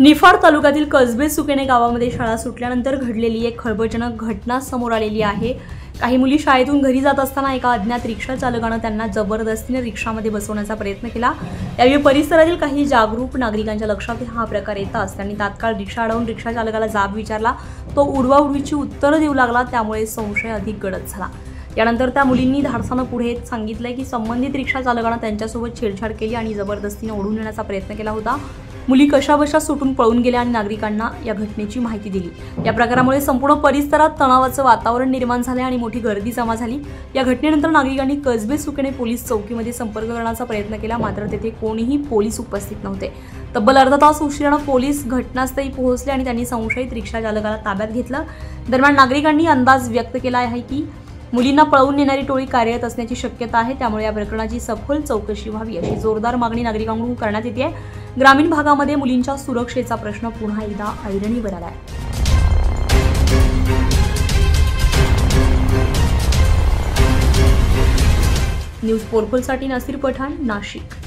निफाड तालुक्यातील कसबे सुकेने गावामध्ये शाळा सुटल्यानंतर घडलेली एक खळबळजनक घटना समोर आलेली आहे। काही मुली शाळेतून घरी जात असताना एका अज्ञात रिक्षा चालकाने त्यांना जबरदस्तीने रिक्षामध्ये बसवण्याचा प्रयत्न केला। यावेळी परिसरातील काही जागरूक नागरिकांच्या लक्षात हा प्रकार येताच त्यांनी तात्काळ रिक्षा अडवून रिक्षा चालकाला जाब विचारला। तो उडवाउडवीची उत्तरं देऊ लागला, त्यामुळे संशय अधिक गडद झाला। यानंतर त्या मुलींनी धाडसानं पुढे येत सांगितलं की संबंधित रिक्षा चालकाने त्यांच्यासोबत छेडछाड केली आणि जबरदस्तीने ओढून नेण्याचा प्रयत्न केला होता। मुली कशाबशा सुटून पळून गेल्या आणि नागरिकांना या घटनेची माहिती दिली। या प्रकारामुळे संपूर्ण परिसरात तणावाचं वातावरण निर्माण झाले आणि मोठी गर्दी जमा झाली। या घटनेनंतर नागरिकांनी कसबे सुकेने पोलीस चौकीमध्ये संपर्क करण्याचा प्रयत्न केला, मात्र तेथे कोणीही पोलीस उपस्थित नव्हते। तब्बल अर्धा तास उशिराने पोलीस घटनास्थळी पोहोचले आणि त्यांनी संशयित रिक्षा चालकाला ताब्यात घेतलं। दरम्यान नागरिकांनी अंदाज व्यक्त केला आहे की मुलींना पळवून नेणारी टोळी कार्यरत असण्याची शक्यता आहे, त्यामुळे या प्रकरणाची सखोल चौकशी व्हावी अशी जोरदार मागणी नागरिकांकडून करण्यात येते आहे। ग्रामीण भागामध्ये मुलींच्या सुरक्षेचा प्रश्न पुन्हा एकदा ऐरणीवर आला आहे। न्यूज पोर्टलसाठी नासिर पठाण, नाशिक।